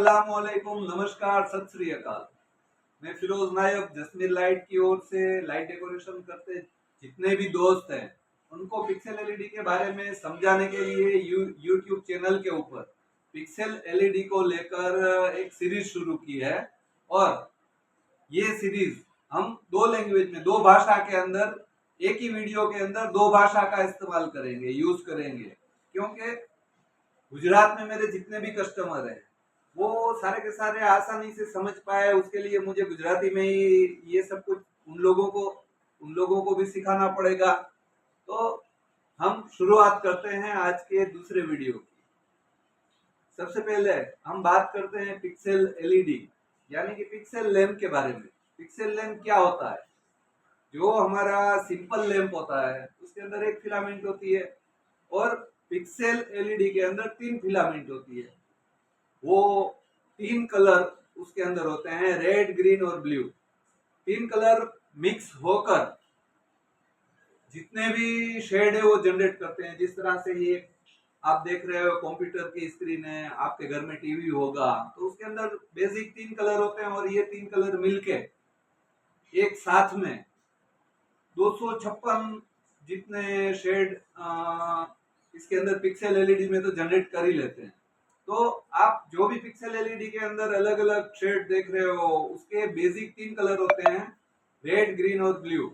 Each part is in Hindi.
अस्सलामुअलैकुम, नमस्कार, सत श्री अकाल। मैं फिरोज नायब जस्मीर लाइट की ओर से लाइट डेकोरेशन करते जितने भी दोस्त हैं उनको पिक्सल एलईडी के बारे में समझाने के लिए यूट्यूब चैनल के ऊपर पिक्सल एलईडी को लेकर एक सीरीज शुरू की है। और ये सीरीज हम दो लैंग्वेज में, दो भाषा के अंदर, एक ही वीडियो के अंदर दो भाषा का इस्तेमाल करेंगे, यूज करेंगे। क्योंकि गुजरात में मेरे जितने भी कस्टमर हैं वो सारे के सारे आसानी से समझ पाए, उसके लिए मुझे गुजराती में ही ये सब कुछ उन लोगों को भी सिखाना पड़ेगा। तो हम शुरुआत करते हैं आज के दूसरे वीडियो की। सबसे पहले हम बात करते हैं पिक्सल एलईडी यानी कि पिक्सल लैंप के बारे में। पिक्सल लैंप क्या होता है? जो हमारा सिंपल लैंप होता है उसके अंदर एक फिलामेंट होती है और पिक्सल एलईडी के अंदर तीन फिलामेंट होती है। वो तीन कलर उसके अंदर होते हैं, रेड, ग्रीन और ब्लू। तीन कलर मिक्स होकर जितने भी शेड है वो जनरेट करते हैं। जिस तरह से ये आप देख रहे हो, कंप्यूटर की स्क्रीन है, आपके घर में टीवी होगा, तो उसके अंदर बेसिक तीन कलर होते हैं और ये तीन कलर मिलके एक साथ में 256 जितने शेड इसके अंदर पिक्सल एलईडी में तो जनरेट कर ही लेते हैं। तो आप जो भी पिक्सल एलईडी के अंदर अलग अलग शेड देख रहे हो उसके बेसिक तीन कलर होते हैं, रेड, ग्रीन और ब्लू।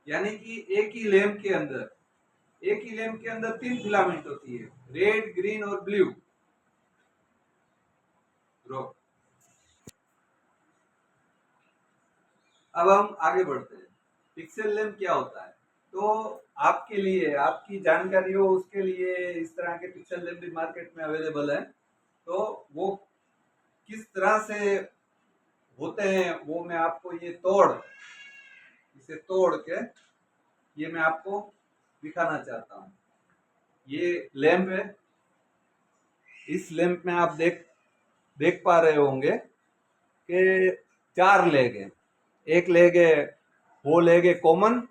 यानी कि एक ही लैंप के अंदर तीन फिलामेंट होती है, रेड, ग्रीन और ब्लू। अब हम आगे बढ़ते हैं। पिक्सल लैंप क्या होता है? तो आपके लिए, आपकी जानकारी हो उसके लिए, इस तरह के पिक्सल लैंप भी मार्केट में अवेलेबल है। तो वो किस तरह से होते हैं वो मैं आपको इसे तोड़ के ये मैं आपको दिखाना चाहता हूँ। ये लैंप है। इस लैंप में आप देख पा रहे होंगे कि चार लेग हैं। एक लेग है, वो लेग है कॉमन,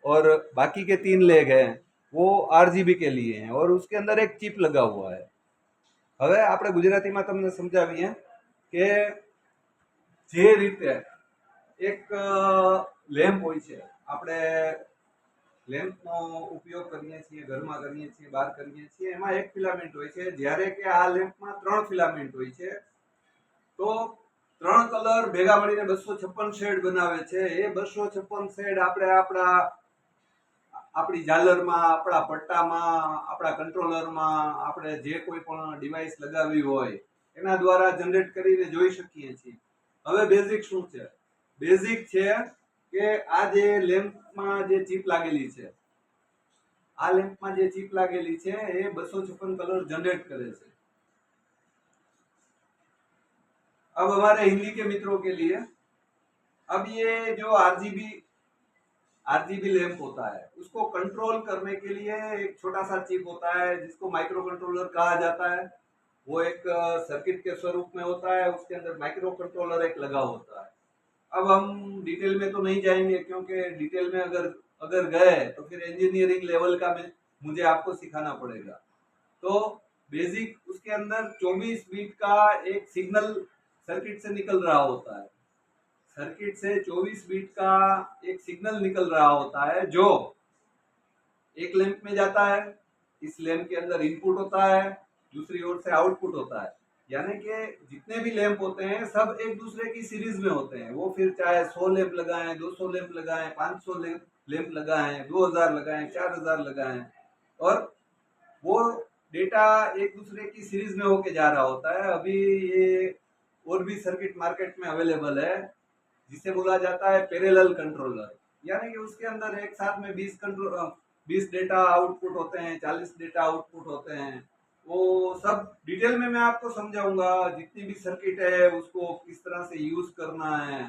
और बाकी के तीन लेग हैं वो आरजीबी के लिए हैं और उसके अंदर एक चिप लगा हुआ है। હવે આપણે ગુજરાતીમાં તમને સમજાવીએ કે જે રીતે એક લેમ્પ હોય છે, આપણે લેમ્પનો ઉપયોગ કરીએ છીએ, ઘરમાં કરીએ છીએ, બહાર કરીએ છીએ, એમાં એક ફિલામેન્ટ હોય છે, જ્યારે કે આ લેમ્પમાં ત્રણ ફિલામેન્ટ હોય છે। તો ત્રણ કલર ભેગા મળીને 256 શેડ બનાવે છે। એ 256 શેડ આપણે આપણી ઝાલરમાં, આપણા પટ્ટામાં, આપણા કંટ્રોલરમાં, આપણે જે કોઈ પણ ડિવાઇસ લગાવી હોય એના દ્વારા જનરેટ કરીને જોઈ શકીએ છીએ। હવે બેઝિક શું છે? બેઝિક છે કે આ જે લેમ્પમાં જે ચિપ लागेली છે, આ લેમ્પમાં જે ચિપ लागेली છે એ 256 કલર જનરેટ કરે છે। अब हमारे हिंदी के मित्रों के लिए, अब ये जो आरजीबी लैंप होता है उसको कंट्रोल करने के लिए एक छोटा सा चिप होता है जिसको माइक्रो कंट्रोलर कहा जाता है। वो एक सर्किट के स्वरूप में होता है, उसके अंदर माइक्रो कंट्रोलर एक लगा होता है। अब हम डिटेल में तो नहीं जाएंगे क्योंकि डिटेल में अगर गए तो फिर इंजीनियरिंग लेवल का मुझे आपको सिखाना पड़ेगा। तो बेसिक उसके अंदर 24 बीट का एक सिग्नल सर्किट से निकल रहा होता है। सर्किट से 24 बीट का एक सिग्नल निकल रहा होता है जो एक लैंप में जाता है। इस लैंप के अंदर इनपुट होता है, दूसरी ओर से आउटपुट होता है। यानी कि जितने भी लैंप होते हैं सब एक दूसरे की सीरीज में होते हैं। वो फिर चाहे 100 लैंप लगाएं, 200 लैंप लगाएं, 500 लैंप लगाएं, 2000 लगाएं, 4000 लगाएं, और वो डेटा एक दूसरे की सीरीज में होके जा रहा होता है। अभी ये और भी सर्किट मार्केट में अवेलेबल है जिसे बोला जाता है पैरेलल कंट्रोलर। यानी कि उसके अंदर एक साथ में 20 डेटा आउटपुट होते हैं, 40 डेटा आउटपुट होते हैं। वो सब डिटेल में मैं आपको समझाऊंगा। जितनी भी सर्किट है उसको किस तरह से यूज करना है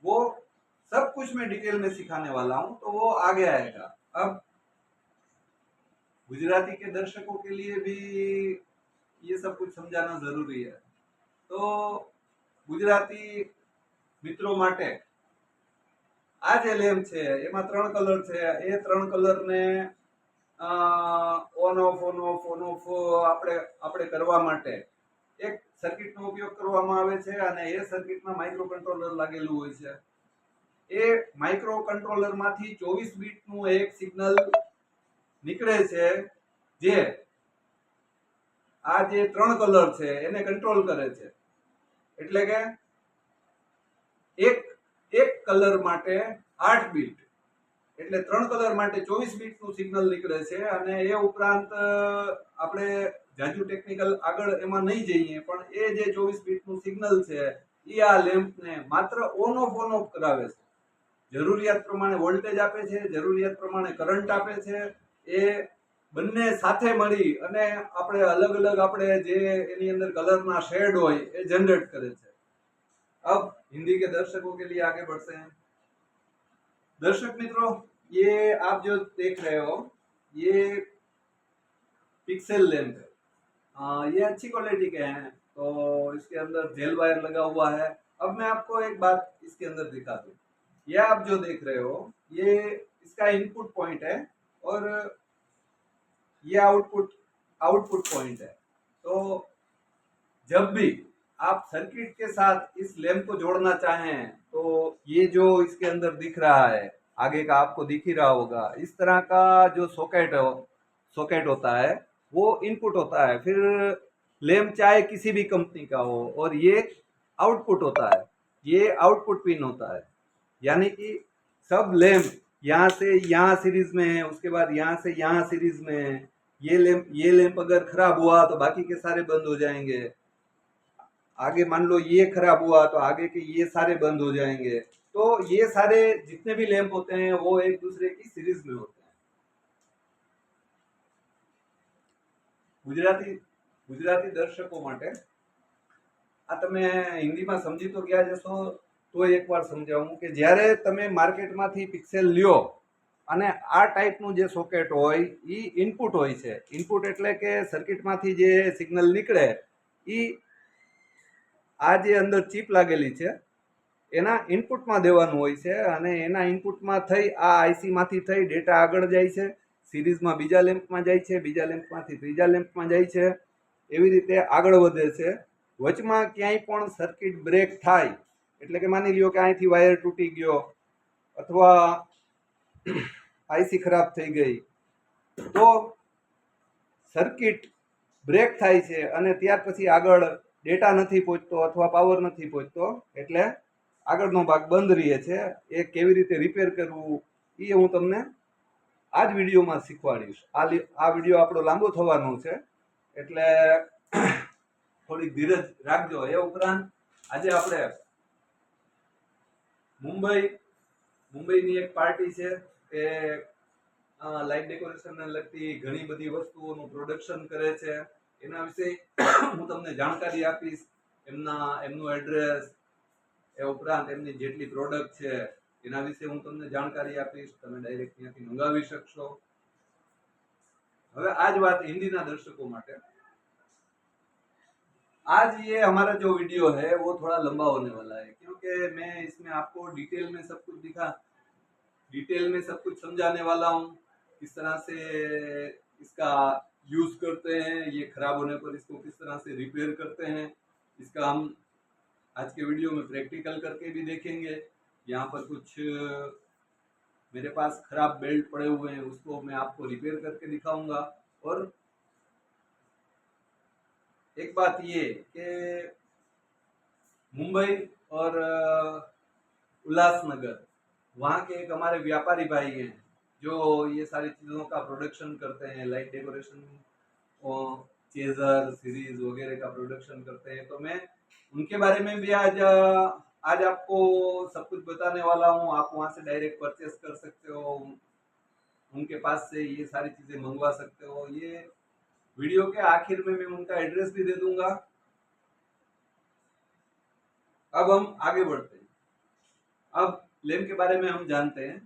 वो सब कुछ मैं डिटेल में सिखाने वाला हूँ, तो वो आगे आएगा। अब गुजराती के दर्शकों के लिए भी ये सब कुछ समझाना जरूरी है। तो गुजराती મિત્રો માટે આ જે લેમ્પ છે એમાં ત્રણ કલર છે। એ ત્રણ કલરને ઓન ઓફ આપણે કરવા માટે એક સર્કિટનો ઉપયોગ કરવામાં આવે છે અને એ સર્કિટમાં માઇક્રો કંટ્રોલર લાગેલું હોય છે. એ માઇક્રો કંટ્રોલર માંથી 24 બીટનું એક સિગ્નલ નીકળે છે, જે આ જે 3 કલર છે એને કંટ્રોલ કરે છે. એટલે કે એક એક કલર માટે 8 બીટ, એટલે 3 કલર માટે 24 બીટનું સિગ્નલ નીકળે છે. અને એ ઉપરાંત આપણે જાજુ ટેકનિકલ આગળ એમાં નહીં જઈએ, પણ એ જે 24 બીટનું સિગ્નલ છે એ આ લેમ્પને માત્ર ઓન ઓફ કરાવે છે. જરૂરિયાત પ્રમાણે વોલ્ટેજ આપે છે, જરૂરિયાત પ્રમાણે કરંટ આપે છે. એ બંને સાથે મળી અને આપણે અલગ અલગ આપણે જે એની અંદર કલરના શેડ હોય એ जनरेट કરે છે. अब हिंदी के दर्शकों के लिए आगे बढ़ते हैं. दर्शक मित्रों, ये आप जो देख रहे हो ये पिक्सेल लैंप है. ये अच्छी क्वालिटी के हैं, तो इसके अंदर जेल वायर लगा हुआ है. अब मैं आपको एक बात इसके अंदर दिखा दूं. ये आप जो देख रहे हो ये इसका इनपुट पॉइंट है और ये आउटपुट आउटपुट पॉइंट है. तो जब भी आप सर्किट के साथ इस लैंप को जोड़ना चाहें तो ये जो इसके अंदर दिख रहा है, आगे का आपको दिख ही रहा होगा, इस तरह का जो सॉकेट होता है वो इनपुट होता है. फिर लैंप चाहे किसी भी कंपनी का हो, और ये आउटपुट होता है, ये आउटपुट पिन होता है. यानी कि सब लैंप यहाँ से यहाँ सीरीज में है, उसके बाद यहाँ से यहाँ सीरीज में है. ये लैंप अगर खराब हुआ तो बाकी के सारे बंद हो जाएंगे. आगे मान लो ये खराब हुआ तो आगे के ये सारे बंद हो जाएंगे. तो ये सारे जितने भी लैंप होते हैं वो एक दूसरे की सीरीज में होते हैं. ગુજરાતી દર્શકો માટે આ તમે હિન્દીમાં સમજી તો ગયા જશો, તો એકવાર સમજાવું કે જ્યારે તમે માર્કેટમાંથી પિક્સેલ લ્યો અને આ ટાઈપનું જે સોકેટ હોય એ ઇનપુટ હોય છે. ઇનપુટ એટલે કે સર્કિટમાંથી જે સિગ્નલ નીકળે એ આ જે અંદર ચિપ લાગેલી છે એના ઇનપુટમાં દેવાનું હોય છે, અને એના ઇનપુટમાં થઈ આ આઈસીમાંથી થઈ ડેટા આગળ જાય છે, સિરીઝમાં બીજા લેમ્પમાં જાય છે, બીજા લેમ્પમાંથી ત્રીજા લેમ્પમાં જાય છે, એવી રીતે આગળ વધે છે. વચમાં ક્યાંય પણ સર્કિટ બ્રેક થાય, એટલે કે માની લ્યો કે અહીંથી વાયર તૂટી ગયો અથવા આઈસી ખરાબ થઈ ગઈ, તો સર્કિટ બ્રેક થાય છે અને ત્યાર પછી આગળ ડેટા નથી પહોંચતો અથવા પાવર નથી પહોંચતો, એટલે આગળનો ભાગ બંધ રહે છે. એ કેવી રીતે રિપેર કરવું એ હું તમને આ જ વિડીયોમાં શીખવાડીશ. આ વિડીયો આપણો લાંબો થવાનો છે, એટલે થોડીક ધીરજ રાખજો. એ ઉપરાંત આજે આપણે મુંબઈની એક પાર્ટી છે કે લાઇટ ડેકોરેશનને લગતી ઘણી બધી વસ્તુઓનું પ્રોડક્શન કરે છે. એના વિશે હું તમને જાણકારી આપીશ, એમનું એડ્રેસ, એ ઉપરાંત એમની જેટલી પ્રોડક્ટ છે એના વિશે હું તમને જાણકારી આપીશ. તમે ડાયરેક્ટ ત્યાંથી મંગાવી શકશો. હવે आज बात हिंदी ना दर्शकों માટે. आज ये हमारा जो वीडियो है वो थोड़ा लंबा होने वाला है, क्योंकि मैं इसमें आपको डिटेल में सब कुछ समझाने वाला हूँ. किस तरह से इसका यूज करते हैं, ये खराब होने पर इसको किस तरह से रिपेयर करते हैं, इसका हम आज के वीडियो में प्रैक्टिकल करके भी देखेंगे. यहाँ पर कुछ मेरे पास खराब बेल्ट पड़े हुए हैं, उसको मैं आपको रिपेयर करके दिखाऊंगा. और एक बात ये कि मुंबई और उल्लासनगर, वहाँ के एक हमारे व्यापारी भाई हैं जो ये सारी चीज़ों का प्रोडक्शन करते हैं, लाइट डेकोरेशन, चेजर, सीरीज वगैरह का प्रोडक्शन करते हैं. तो मैं उनके बारे में भी आज आपको सब कुछ बताने वाला हूँ. आप वहाँ से डायरेक्ट परचेस कर सकते हो, उनके पास से ये सारी चीज़ें मंगवा सकते हो. ये वीडियो के आखिर में मैं उनका एड्रेस भी दे दूंगा. अब हम आगे बढ़ते हैं. अब लैंप के बारे में हम जानते हैं.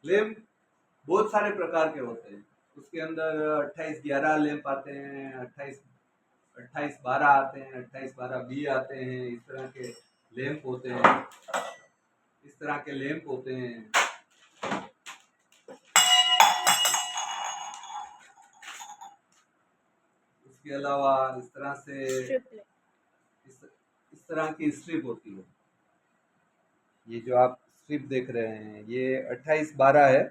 लैंप बहुत सारे प्रकार के होते हैं. उसके अंदर 28-11 लैंप आते हैं, 28-12 आते हैं, 28-12B आते हैं. इस तरह के लैंप होते हैं. उसके अलावा इस तरह से स्ट्रिप इस तरह की स्ट्रिप होती है। ये जो आप स्ट्रिप देख रहे हैं ये 28-12 है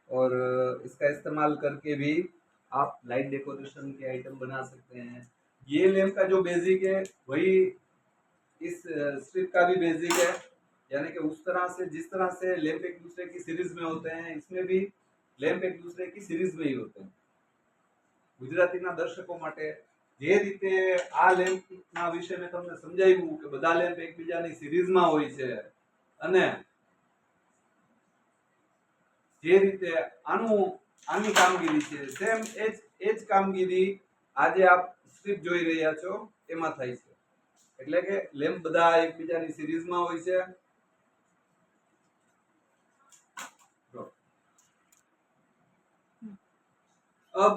और इसका इस्तेमाल करके भी आप लाइट डेकोरेशन के आइटम बना सकते हैं। ये लैंप का जो बेसिक है वही इस स्ट्रिप का भी बेसिक है, यानी कि उस तरह से जिस तरह से लैंप एक दूसरे की सीरीज में होते हैं इसमें भी लैंप एक दूसरे की सीरीज में ही होते हैं। ગુજરાતીના દર્શકો માટે જે રીતે આ લેમ્પના વિશે મેં તમને સમજાવ્યું કે બધા લેમ્પ એકબીજાની સિરીઝમાં હોય છે અને જે રીતે આની કામગીરી છે સેમ એ જ કામગીરી આજે આપ સ્ટ્રીપ જોઈ રહ્યા છો એમાં થાય છે। એટલે કે લેમ્પ બધા એકબીજાની સિરીઝમાં હોય છે। अब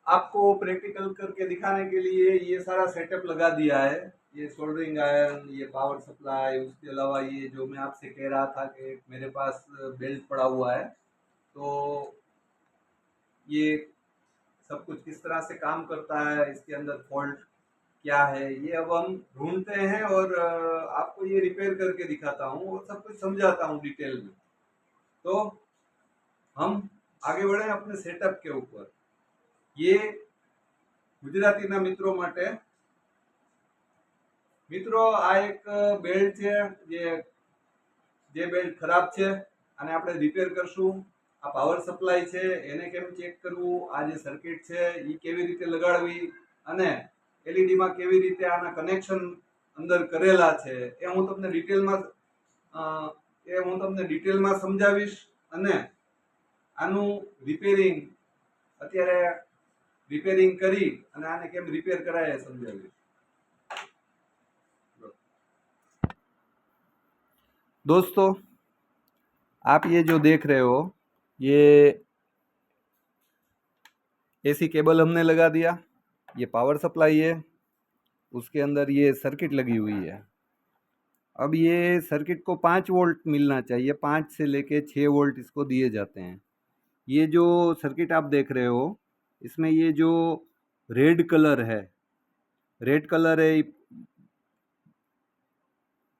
आपको प्रैक्टिकल करके दिखाने के लिए ये सारा सेटअप लगा दिया है। ये सोल्डरिंग आयरन, ये पावर सप्लाई, उसके अलावा ये जो मैं आपसे कह रहा था कि मेरे पास बेल्ट पड़ा हुआ है, तो ये सब कुछ किस तरह से काम करता है, इसके अंदर फॉल्ट क्या है, ये अब हम ढूंढते हैं और आपको ये रिपेयर करके दिखाता हूँ और सब कुछ समझाता हूँ डिटेल में। तो हम आगे बढ़े अपने सेटअप के ऊपर। ये ગુજરાતીના મિત્રો માટે મિત્રો આ એક બેલ્ટ છે જે બેલ્ટ ખરાબ છે અને આપણે રિપેર કરશું। આ પાવર સપ્લાય છે એને કેમ ચેક કરવું, આ જે સર્કિટ છે એ કેવી રીતે લગાડવી અને એલઈડી માં કેવી રીતે આના કનેક્શન અંદર કરેલા છે એ હું તમને ડિટેલમાં સમજાવીશ અને આનું રિપેરિંગ અત્યારે रिपेयरिंग करी અને આને કેમ રિપેર કરાય સમજાવી। दोस्तों आप ये जो देख रहे हो ये एसी केबल हमने लगा दिया, ये पावर सप्लाई है, उसके अंदर ये सर्किट लगी हुई है। अब ये सर्किट को 5 वोल्ट मिलना चाहिए, 5 से लेके 6 वोल्ट इसको दिए जाते हैं। ये जो सर्किट आप देख रहे हो इसमें ये जो रेड कलर है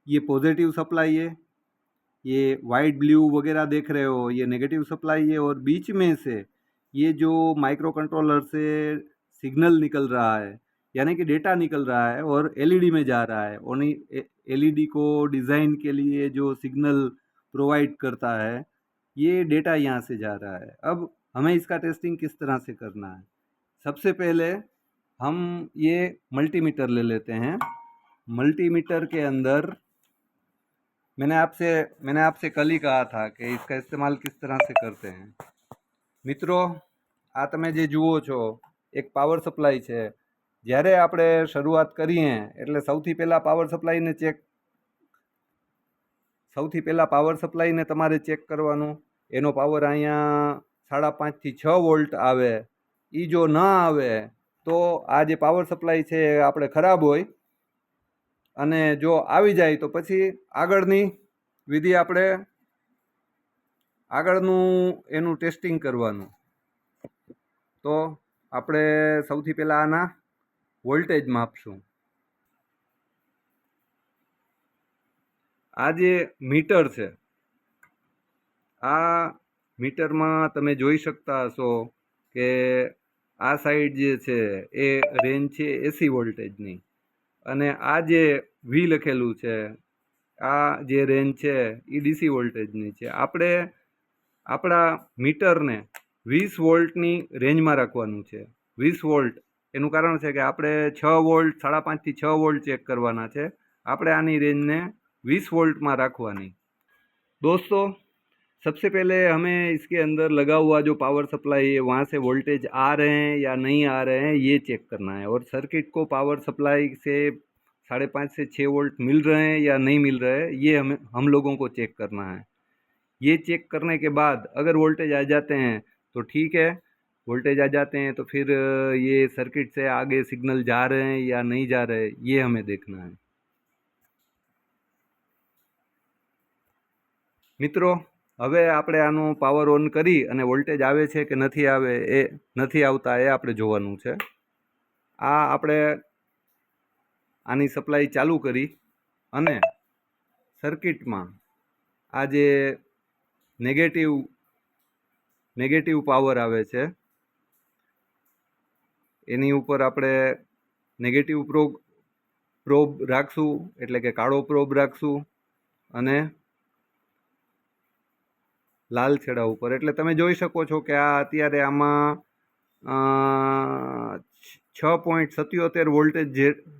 ये पॉजिटिव सप्लाई है, ये वाइट ब्लू वगैरह देख रहे हो ये नेगेटिव सप्लाई है और बीच में से ये जो माइक्रो कंट्रोलर से सिग्नल निकल रहा है यानी कि डेटा निकल रहा है और एलईडी में जा रहा है। और एलईडी को डिज़ाइन के लिए जो सिग्नल प्रोवाइड करता है ये डेटा यहाँ से जा रहा है। अब हमें इसका टेस्टिंग किस तरह से करना है, सबसे पहले हम ये मल्टीमीटर ले लेते हैं। मल्टीमीटर के अंदर मैंने आपसे कल ही कहा था कि इसका इस्तेमाल किस तरह से करते हैं। मित्रों आ तमे जे जुओ छो एक पावर सप्लाई है। જ્યારે આપણે શરૂઆત કરીએ એટલે સૌથી પહેલાં પાવર સપ્લાયને તમારે ચેક કરવાનું। એનો પાવર અહીંયા 5.5 થી 6 વોલ્ટ આવે, એ જો ન આવે તો આ જે પાવર સપ્લાય છે આપણે ખરાબ હોય અને જો આવી જાય તો પછી આગળની વિધિ આપણે આગળનું એનું ટેસ્ટિંગ કરવાનું। તો આપણે સૌથી પહેલાં આના વોલ્ટેજ માપશું। આ જે મીટર છે આ મીટરમાં તમે જોઈ શકતા હશો કે આ સાઈડ જે છે એ રેન્જ છે એસી વોલ્ટેજની અને આ જે વી લખેલું છે આ જે રેન્જ છે એ ડીસી વોલ્ટેજની છે। આપણે આપણા મીટરને 20 વોલ્ટની રેન્જમાં રાખવાનું છે। 20 વોલ્ટ એનું કારણ છે કે આપણે 6 વોલ્ટ 5.5 થી 6 વોલ્ટ ચેક કરવાના છે, આપણે આની રેન્જને 20 वोल्ट में रखवानी। दोस्तों सबसे पहले हमें इसके अंदर लगा हुआ जो पावर सप्लाई है वहाँ से वोल्टेज आ रहे हैं या नहीं आ रहे हैं ये चेक करना है। और सर्किट को पावर सप्लाई से 5.5 से 6 वोल्ट मिल रहे हैं या नहीं मिल रहे हैं ये हम लोगों को चेक करना है। ये चेक करने के बाद अगर वोल्टेज आ जाते हैं तो ठीक है, वोल्टेज आ जाते हैं तो फिर ये सर्किट से आगे सिग्नल जा रहे हैं या नहीं जा रहे ये हमें देखना है। मित्रों હવે આપણે આનો પાવર ઓન કરી અને વોલ્ટેજ આવે છે કે નથી આવતા એ આપણે જોવાનું છે। આ આપણે આની સપ્લાય ચાલુ કરી અને સર્કિટમાં આ જે નેગેટિવ પાવર આવે છે એની ઉપર આપણે નેગેટિવ પ્રોબ રાખશું, એટલે કે કાળો પ્રોબ રાખશું અને લાલ છેડા ઉપર. એટલે તમે જોઈ શકો છો કે આ અત્યારે આમાં 6.77 વોલ્ટેજ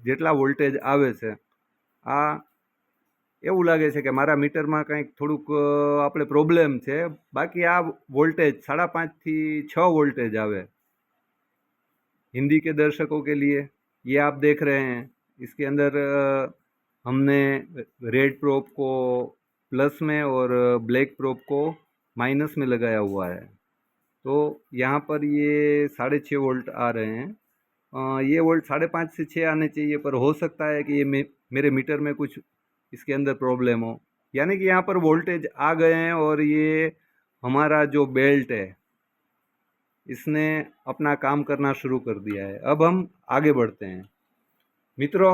જેટલા વોલ્ટેજ આવે છે. આ એવું લાગે છે કે મારા મીટરમાં કંઈક થોડુંક આપણે પ્રોબ્લેમ છે, બાકી આ વોલ્ટેજ 5.5 થી 6 वोल्टेज आवे. हिंदी के दर्शकों के लिए ये आप देख रहे हैं, इसके अंदर हमने रेड प्रोब को प्लस में और ब्लैक प्रोब को माइनस में लगाया हुआ है. तो यहाँ पर ये 6.5 वोल्ट आ रहे हैं. ये वोल्ट 5.5 से 6 आने चाहिए, पर हो सकता है कि ये मेरे मीटर में कुछ इसके अंदर प्रॉब्लम हो, यानी कि यहाँ पर वोल्टेज आ गए हैं और ये हमारा जो बेल्ट है इसने अपना काम करना शुरू कर दिया है. अब हम आगे बढ़ते हैं. મિત્રો,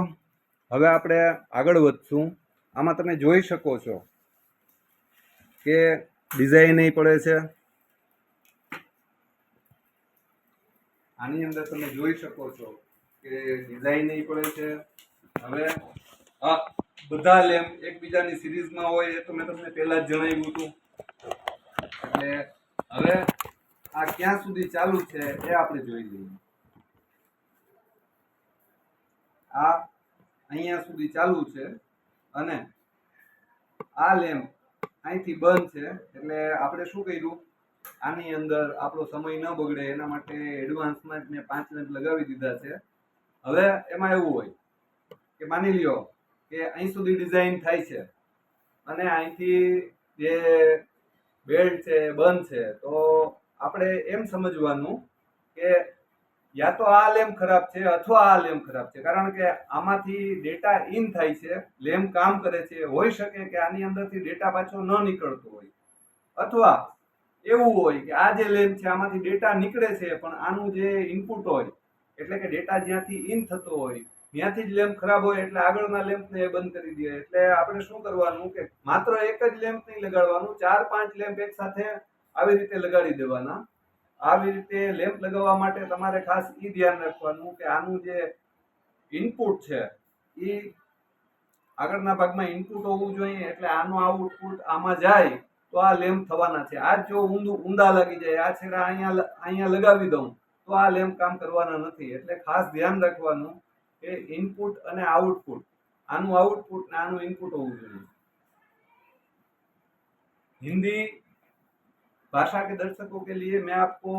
હવે આપણે આગળ વધશું. આમાં તમે જોઈ શકો છો કે ડિઝાઇન નહીં પડે છે. આની અંદર તમે જોઈ શકો છો કે ડિઝાઇન નહીં પડે છે. હવે આ બધા લેમ્પ એકબીજાની સિરીઝમાં હોય એ તો મેં તમને પહેલા જ જણાવ્યું હતું. એટલે હવે આ ક્યાં સુધી ચાલુ છે એ આપણે જોઈ લઈએ. આ અહીંયા સુધી ચાલુ છે અને આ લેમ્પ અહીંથી બંધ છે. એટલે આપણે શું કર્યું, આની અંદર આપણો સમય ન બગડે એના માટે એડવાન્સમાં જ મેં 5 લેમ્પ લગાવી દીધા છે. હવે એમાં એવું હોય કે માની લ્યો કે અહીં સુધી ડિઝાઇન થાય છે અને અહીંથી જે બેલ્ટ છે બંધ છે, તો આપણે એમ સમજવાનું કે યા તો આ લેમ્પ ખરાબ છે અથવા આ લેમ્પ ખરાબ છે, કારણ કે આમાંથી ડેટા ઇન થાય છે, લેમ્પ કામ કરે છે. હોઈ શકે કે આની અંદરથી ડેટા પાછો ન નીકળતો હોય, અથવા એવું હોય કે આ જે લેમ્પ છે આમાંથી ડેટા નીકળે છે પણ આનું જે ઇનપુટ હોય, એટલે કે ડેટા જ્યાંથી ઇન થતો હોય ત્યાંથી જ લેમ્પ ખરાબ હોય, એટલે આગળના લેમ્પને બંધ કરી દે. એટલે આપણે શું કરવાનું કે માત્ર એક જ લેમ્પ નહીં લગાડવાનું, 4-5 લેમ્પ એક સાથે આવી રીતે લગાડી દેવાના. આવી રીતે લેમ્પ લગાવવા માટે તમારે ખાસ એ ધ્યાન રાખવાનું કે આનું જે ઇનપુટ છે એ આગળના ભાગમાં ઇનપુટ હોવું જોઈએ, એટલે આનું આઉટપુટ આમાં જાય તો આ લેમ્પ થવાના છે. આ જો ઊંધા લાગી જાય, આ છેડા અહીંયા લગાવી દઉં તો આ લેમ્પ કામ કરવાના નથી. એટલે ખાસ ધ્યાન રાખવાનું કે इनपुट અને आउटपुट, આનું आउटपुट ને આનું इनपुट હોવું જોઈએ. हिंदी भाषा के दर्शकों के लिए मैं आपको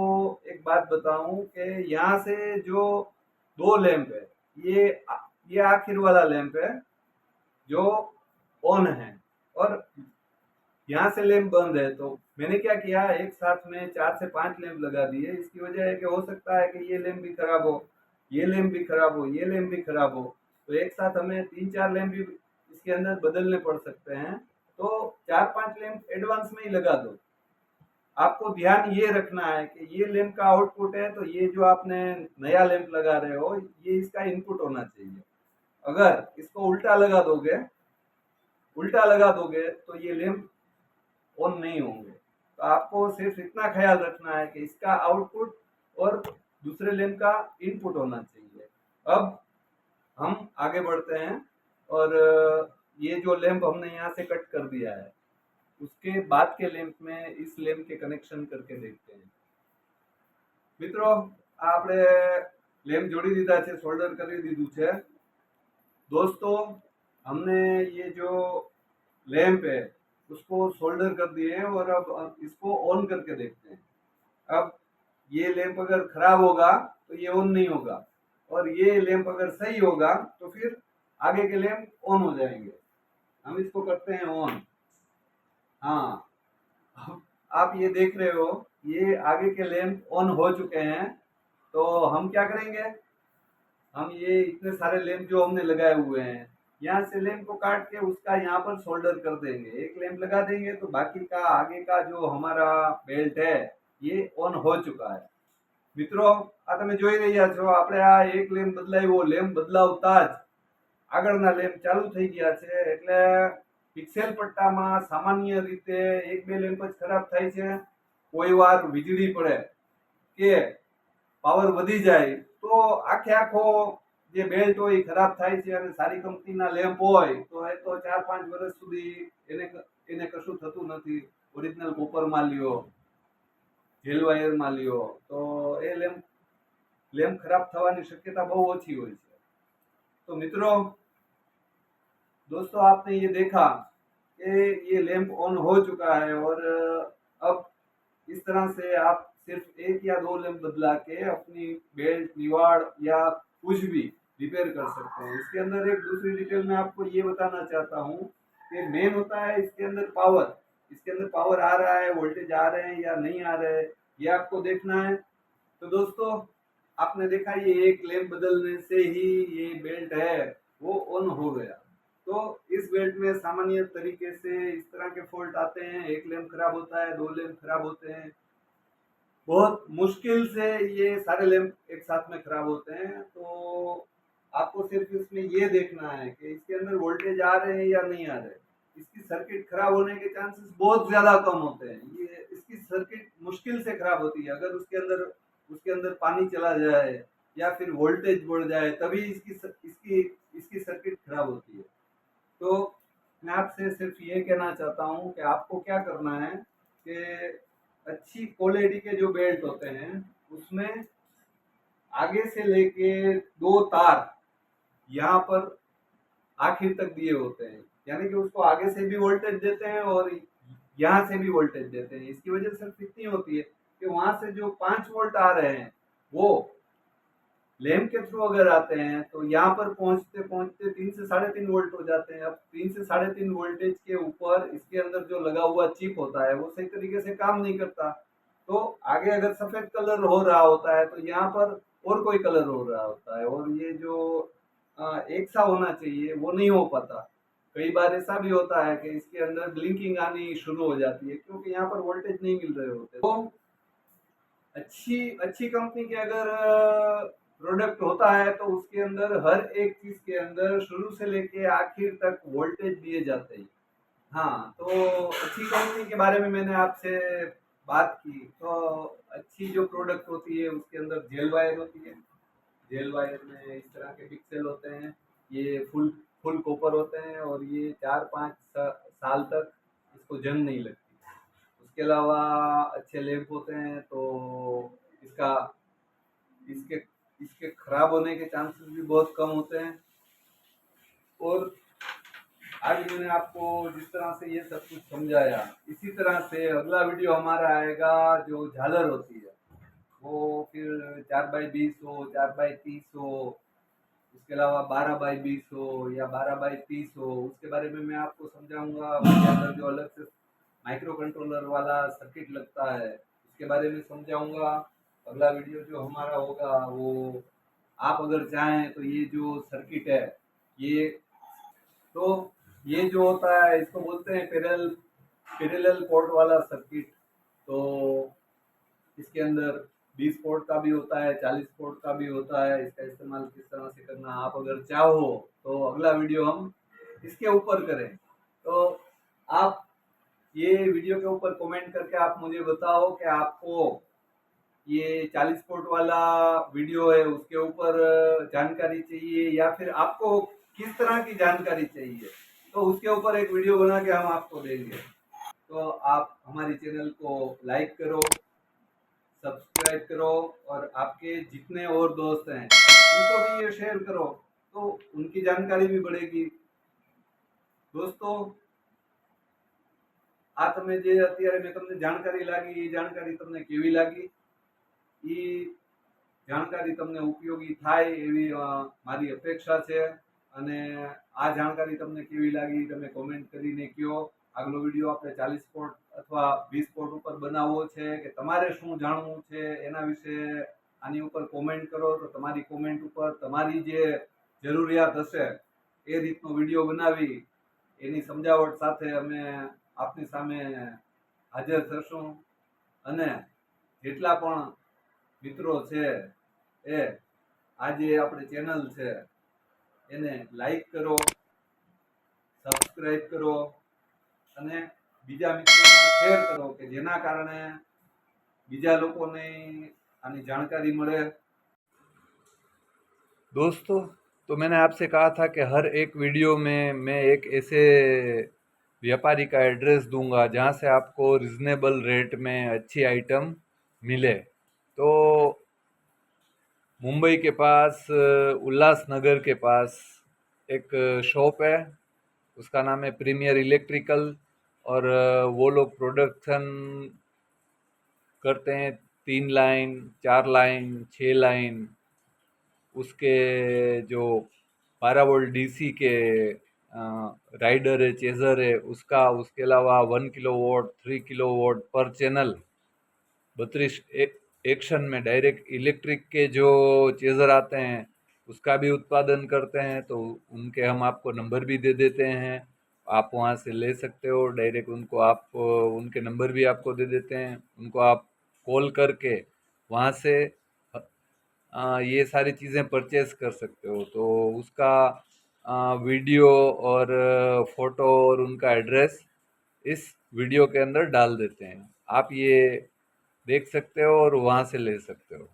एक बात बताऊं कि यहाँ से जो 2 लैंप है, ये आखिर वाला लैंप है जो ऑन है और यहाँ से लैंप बंद है. तो मैंने क्या किया, एक साथ में 4 से 5 लैंप लगा दिए. इसकी वजह है कि हो सकता है कि ये लैंप भी खराब हो, ये लैंप भी खराब हो, ये लैंप भी खराब हो, तो एक साथ हमें 3-4 लैंप भी इसके अंदर बदलने पड़ सकते हैं. तो 4-5 लैंप एडवांस में ही लगा दो. आपको ध्यान ये रखना है कि ये लैंप का आउटपुट है, तो ये जो आपने नया लैंप लगा रहे हो ये इसका इनपुट होना चाहिए. अगर इसको उल्टा लगा दोगे तो ये लैंप ऑन नहीं होंगे. तो आपको सिर्फ इतना ख्याल रखना है कि इसका आउटपुट और दूसरे लैंप का इनपुट होना चाहिए. अब हम आगे बढ़ते हैं और ये जो लैंप हमने यहाँ से कट कर दिया है उसके बाद के लैंप में इस लैंप के कनेक्शन करके देखते हैं. मित्रों, આપણે लैंप जोड़ी दीधा है, सोल्डर कर दीधु है. दोस्तों, हमने ये जो लैंप है उसको सोल्डर कर दिए हैं और अब इसको ऑन करके देखते हैं. अब ये लैंप अगर खराब होगा तो ये ऑन नहीं होगा, और ये लैंप अगर सही होगा तो फिर आगे के लैंप ऑन हो जाएंगे. हम इसको करते हैं ऑन. हाँ, आप ये देख रहे हो, ये आगे के लैंप ऑन हो चुके हैं. तो हम क्या करेंगे, हम ये इतने सारे लैंप जो हमने लगाए हुए हैं यहाँ से लैंप को काट के उसका यहाँ पर सोल्डर कर देंगे. एक लैंप लगा देंगे तो बाकी का आगे का जो हमारा बेल्ट है ये ऑन हो चुका है. મિત્રો, આ તમે જોઈ રહ્યા છો, આપણે આ એક લેમ્પ બદલાવ્યો, લેમ્પ બદલાવતા જ આગળના લેમ્પ ચાલુ થઈ ગયા છે. એટલે પિક્સેલ પટ્ટામાં સામાન્ય રીતે એક બે લેમ્પ જ ખરાબ થાય છે. કોઈ વાર વીજળી પડે કે પાવર વધી જાય તો આખો જે બેલ્ટ હોય એ ખરાબ થાય છે. અને સારી કંપનીના લેમ્પ હોય તો એ તો 4-5 વર્ષ સુધી એને કશું થતું નથી. ઓરિજિનલ કોપરમાં લ્યો, જેલ વાયરમાં લ્યો તો એ લેમ્પ खराब થવાની शक्यता बहुत ओછી હોય છે. तो मित्रों, दोस्तों, आपने ये देखा कि ये लैंप ऑन हो चुका है और अब इस तरह से आप सिर्फ एक या दो लैंप बदला के अपनी बेल्ट, निवाड़ या कुछ भी रिपेयर कर सकते हैं. इसके अंदर एक दूसरी डिटेल में आपको ये बताना चाहता हूँ कि मेन होता है इसके अंदर पावर. इसके अंदर पावर आ रहा है, वोल्टेज आ रहे हैं या नहीं आ रहे हैं, ये आपको देखना है. तो दोस्तों, आपने देखा ये एक लैंप बदलने से ही ये बेल्ट है वो ऑन हो गया. तो इस बेल्ट में सामान्य तरीके से इस तरह के फॉल्ट आते हैं. एक लैंप खराब होता है, दो लैंप खराब होते हैं, बहुत मुश्किल से ये सारे लैंप एक साथ में खराब होते हैं. तो आपको सिर्फ इसमें ये देखना है कि इसके अंदर वोल्टेज आ रहे हैं या नहीं आ रहे. इसकी सर्किट खराब होने के चांसेस बहुत ज्यादा कम होते हैं. ये इसकी सर्किट मुश्किल से खराब होती है. अगर उसके अंदर पानी चला जाए या फिर वोल्टेज बढ़ जाए तभी इसकी सर्किट खराब होती है. तो मैं आपसे सिर्फ ये कहना चाहता हूँ कि आपको क्या करना है कि अच्छी क्वालिटी के जो बेल्ट होते हैं उसमें आगे से लेके 2 तार यहाँ पर आखिर तक दिए होते हैं. यानी कि उसको आगे से भी वोल्टेज देते हैं और यहाँ से भी वोल्टेज देते हैं. इसकी वजह सिर्फ इतनी होती है कि वहां से जो 5 वोल्ट आ रहे हैं वो लैंप के थ्रू अगर आते हैं तो यहाँ पर पहुंचते पहुंचते 3 से 3.5 वोल्ट हो जाते हैं. अब 3 से 3.5 वोल्टेज के ऊपर इसके अंदर जो लगा हुआ चिप होता है वो सही तरीके से काम नहीं करता. तो आगे अगर सफेद कलर हो रहा होता है तो यहाँ पर और कोई कलर हो रहा होता है और ये जो एक सा होना चाहिए वो नहीं हो पाता. कई बार ऐसा भी होता है कि इसके अंदर ब्लिंकिंग आनी शुरू हो जाती है क्योंकि यहाँ पर वोल्टेज नहीं मिल रहे होते. तो अच्छी अच्छी कंपनी के अगर प्रोडक्ट होता है तो उसके अंदर हर एक चीज के अंदर शुरू से लेके आखिर तक वोल्टेज दिए जाते हैं. हाँ, तो अच्छी कंपनी के बारे में मैंने आपसे बात की. तो अच्छी जो प्रोडक्ट होती है उसके अंदर जेल वायर होती है. जेल वायर में इस तरह के पिक्सल होते हैं. ये फुल फुल कॉपर होते हैं और ये 4-5 साल तक इसको जंग नहीं लगती. उसके अलावा अच्छे लैंप होते हैं तो इसका इसके इसके खराब होने के चांसेस भी बहुत कम होते हैं. और आज मैंने आपको जिस तरह से ये सब कुछ समझाया इसी तरह से अगला वीडियो हमारा आएगा. जो झालर होती है वो फिर 4x20 हो, 4x30 हो, उसके अलावा 12x20 हो या 12x30 हो, उसके बारे में मैं आपको समझाऊंगा. उसके अंदर जो अलग से माइक्रो कंट्रोलर वाला सर्किट लगता है उसके बारे में समझाऊंगा. अगला वीडियो जो हमारा होगा वो आप अगर चाहें तो ये जो सर्किट है ये तो ये जो होता है इसको बोलते हैं पैरेलल पोर्ट वाला सर्किट. तो इसके अंदर 20 पोर्ट का भी होता है, 40 पोर्ट का भी होता है. इसका इस्तेमाल किस तरह से करना आप अगर चाहो तो अगला वीडियो हम इसके ऊपर करें. तो आप ये वीडियो के ऊपर कमेंट करके आप मुझे बताओ कि आपको ये 40 पोर्ट वाला वीडियो है उसके ऊपर जानकारी चाहिए या फिर आपको किस तरह की जानकारी चाहिए. तो उसके ऊपर एक वीडियो बना के हम आपको देंगे. तो आप हमारी चैनल को लाइक करो, सब्सक्राइब करो और आपके जितने और दोस्त हैं उनको भी ये शेयर करो तो उनकी जानकारी भी बढ़ेगी. दोस्तों, આ તમે જે અત્યારે મેં તમને જાણકારી લાગી એ જાણકારી તમને કેવી લાગી એ જાણકારી તમને ઉપયોગી થાય એવી મારી અપેક્ષા છે. અને આ જાણકારી તમને કેવી લાગી તમે કોમેન્ટ કરીને કહો. આગલો વિડીયો આપણે 40 પોર્ટ અથવા 20 પોર્ટ ઉપર બનાવવો છે કે તમારે શું જાણવું છે એના વિશે આની ઉપર કોમેન્ટ કરો. તો તમારી કોમેન્ટ ઉપર તમારી જે જરૂરિયાત હશે એ રીતનો વિડીયો બનાવી એની સમજાવટ સાથે અમે આપની સામે હાજર થશું. અને જેટલા પણ મિત્રો છે એ આજે આપણી ચેનલ છે એને લાઈક કરો, સબસ્ક્રાઇબ કરો અને બીજા મિત્રોને શેર કરો કે જેના કારણે બીજા લોકોને આની जानकारी મળે। दोस्तों, तो मैंने आपसे कहा था कि हर एक वीडियो में मैं एक ऐसे व्यापारी का एड्रेस दूंगा जहां से आपको रिजनेबल रेट में अच्छी आइटम मिले। तो मुंबई के पास उल्लासनगर के पास एक शॉप है, उसका नाम है प्रीमियर इलेक्ट्रिकल। और वो लोग प्रोडक्शन करते हैं 3 लाइन, 4 लाइन, 6 लाइन। उसके जो 12 वोल्ट डीसी के राइडर है, चेज़र है उसका, उसके अलावा 1 किलोवाट, 3 किलोवाट पर चैनल 32 एक्शन में डायरेक्ट इलेक्ट्रिक के जो चेज़र आते हैं उसका भी उत्पादन करते हैं। तो उनके हम आपको नंबर भी दे देते हैं, आप वहाँ से ले सकते हो डायरेक्ट। उनको आप उनके नंबर भी आपको दे देते हैं, उनको आप कॉल करके वहाँ से ये सारी चीज़ें परचेज कर सकते हो। तो उसका वीडियो और फोटो और उनका एड्रेस इस वीडियो के अंदर डाल देते हैं, आप ये देख सकते हो और वहाँ से ले सकते हो।